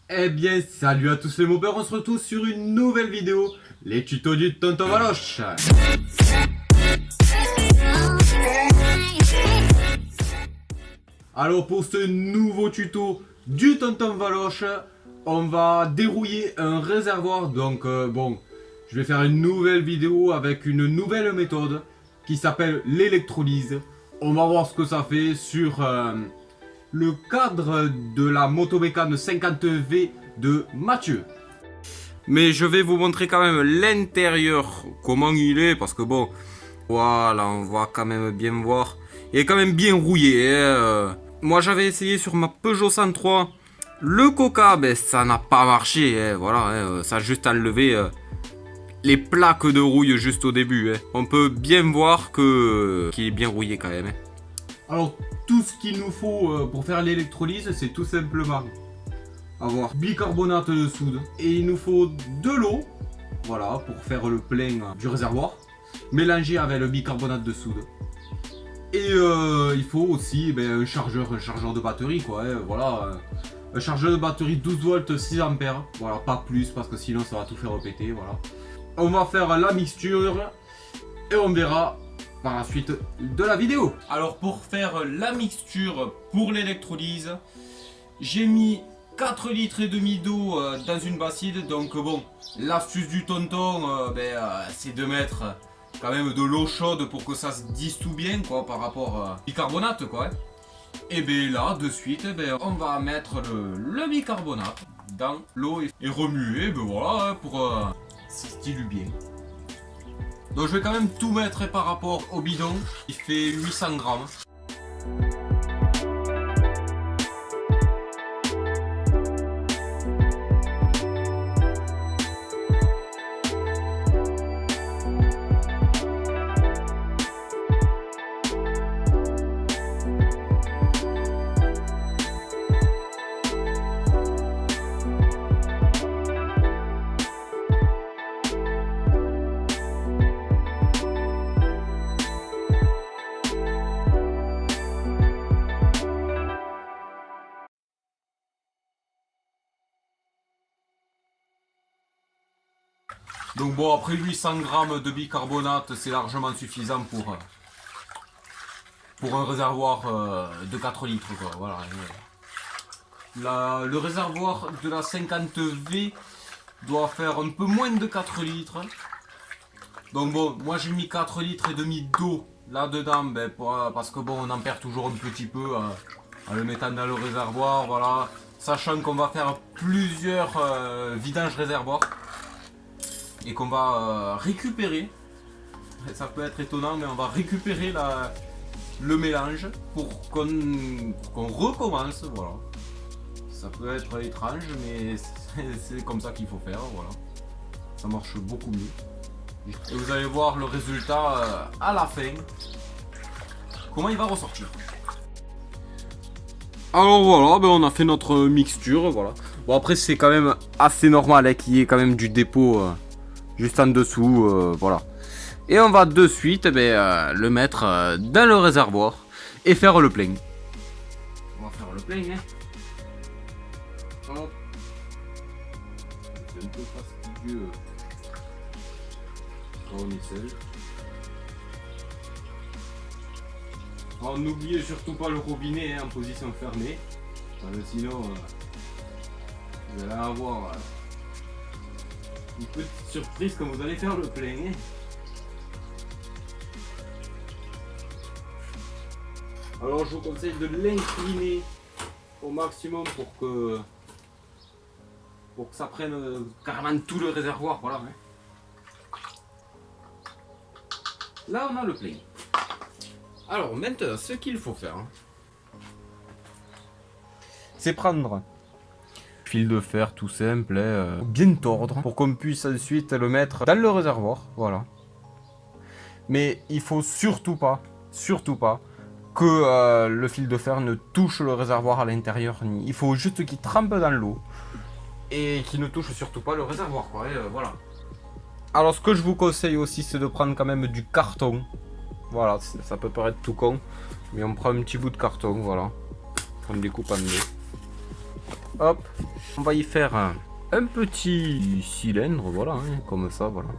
Eh bien, salut à tous les mobeurs, on se retrouve sur une nouvelle vidéo, les tutos du Tonton Valoche. Alors pour ce nouveau tuto du Tonton Valoche, on va dérouiller un réservoir. Donc bon, je vais faire une nouvelle vidéo avec une nouvelle méthode qui s'appelle l'électrolyse. On va voir ce que ça fait sur le cadre de la Motomécane 50V de Mathieu. Mais je vais vous montrer quand même l'intérieur, comment il est, parce que bon, voilà, on va quand même bien voir. Il est quand même bien rouillé. Moi j'avais essayé sur ma Peugeot 103. Le Coca, ben, ça n'a pas marché. Voilà, ça a juste enlevé les plaques de rouille juste au début. On peut bien voir qu'il est bien rouillé quand même. Alors, tout ce qu'il nous faut pour faire l'électrolyse, c'est tout simplement avoir bicarbonate de soude. Et il nous faut de l'eau, voilà, pour faire le plein du réservoir, mélangé avec le bicarbonate de soude. Et il faut aussi un chargeur de batterie, quoi, voilà. Un chargeur de batterie 12 volts 6 ampères, voilà, pas plus, parce que sinon ça va tout faire répéter, voilà. On va faire la mixture et on verra par la suite de la vidéo. Alors pour faire la mixture pour l'électrolyse, j'ai mis 4 litres et demi d'eau dans une bassine. Donc bon, l'astuce du tonton, c'est de mettre quand même de l'eau chaude pour que ça se dissout bien, quoi, par rapport au bicarbonate, quoi. Et bien là, de suite, on va mettre le bicarbonate dans l'eau et remuer, voilà, pour ça se dilue bien. Donc je vais quand même tout mettre par rapport au bidon. Il fait 800 grammes. Donc bon, après 800 grammes de bicarbonate, c'est largement suffisant pour un réservoir de 4 litres, quoi. Voilà. Le réservoir de la 50V doit faire un peu moins de 4 litres. Donc bon, moi j'ai mis 4 litres et demi d'eau là-dedans, parce que bon, on en perd toujours un petit peu en le mettant dans le réservoir, voilà. Sachant qu'on va faire plusieurs vidanges réservoirs et qu'on va récupérer. Ça peut être étonnant, mais on va récupérer le mélange pour qu'on recommence, voilà. Ça peut être étrange, mais c'est comme ça qu'il faut faire, voilà. Ça marche beaucoup mieux. Et vous allez voir le résultat à la fin. Comment il va ressortir. Alors voilà, on a fait notre mixture, voilà. Bon après c'est quand même assez normal qu'il y ait quand même du dépôt juste en dessous, voilà. Et on va de suite le mettre dans le réservoir et faire le plein. On va faire le plein, hein. Hop. C'est un peu fastidieux quand on est seul. Alors, n'oubliez surtout pas le robinet en position fermée, sinon vous allez avoir une petite surprise quand vous allez faire le plein. Hein. Alors je vous conseille de l'incliner au maximum pour que ça prenne carrément tout le réservoir, voilà. Hein. Là on a le plein. Alors maintenant ce qu'il faut faire, c'est prendre fil de fer tout simple, bien tordre pour qu'on puisse ensuite le mettre dans le réservoir, voilà. Mais il faut surtout pas que le fil de fer ne touche le réservoir à l'intérieur. Il faut juste qu'il trempe dans l'eau et qu'il ne touche surtout pas le réservoir, quoi. Voilà. Alors ce que je vous conseille aussi, c'est de prendre quand même du carton. Voilà, ça peut paraître tout con, mais on prend un petit bout de carton, voilà. On le découpe en deux. hop, on va y faire un petit cylindre, voilà, hein, comme ça, voilà.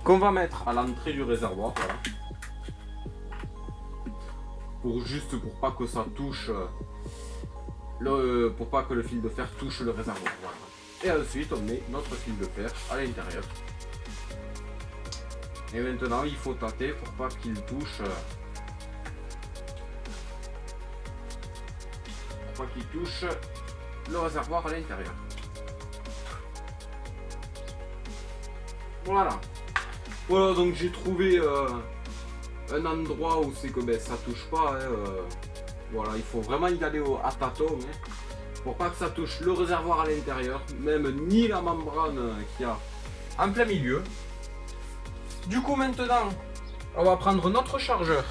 Qu'on va mettre à l'entrée du réservoir, voilà. Pour pas que ça touche, pour pas que le fil de fer touche le réservoir, voilà. Et ensuite, on met notre fil de fer à l'intérieur. Et maintenant, il faut tâter pour pas qu'il touche. Pour pas qu'il touche le réservoir à l'intérieur. Voilà. Voilà, donc j'ai trouvé un endroit où c'est que ben, ça touche pas. Hein, voilà, il faut vraiment y aller à tâtons. Hein, pour pas que ça touche le réservoir à l'intérieur, même ni la membrane qu'il y a en plein milieu. Du coup maintenant, on va prendre notre chargeur.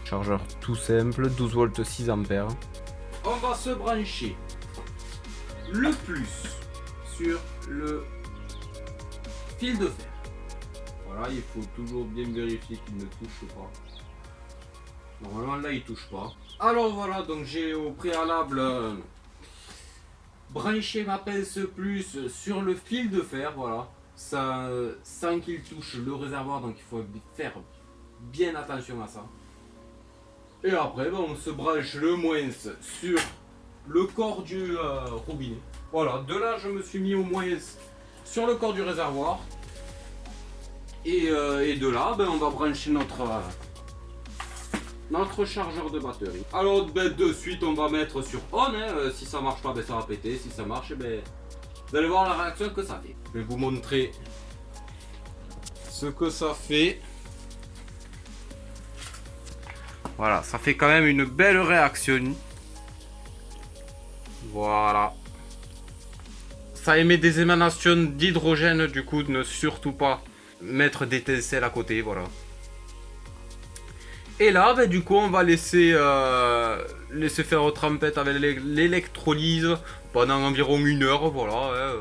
Chargeur tout simple, 12 volts 6 ampères. On va se brancher le plus sur le fil de fer. Voilà, il faut toujours bien vérifier qu'il ne touche pas. Normalement là il touche pas. Alors voilà, donc j'ai au préalable branché ma pince plus sur le fil de fer, voilà. Ça, sans qu'il touche le réservoir, donc il faut faire bien attention à ça. Et après ben, on se branche le moins sur le corps du robinet. Voilà, de là je me suis mis au moins sur le corps du réservoir. Et de là ben, on va brancher notre chargeur de batterie. Alors ben, de suite on va mettre sur on, hein. Si ça marche pas ben, ça va péter, si ça marche ben, vous allez voir la réaction que ça fait. Je vais vous montrer ce que ça fait. Voilà, ça fait quand même une belle réaction. Voilà. Ça émet des émanations d'hydrogène, du coup ne surtout pas mettre d'étincelles à côté, voilà. Et là, ben, du coup, on va laisser faire trempette avec l'électrolyse pendant environ 1 heure, voilà. Hein,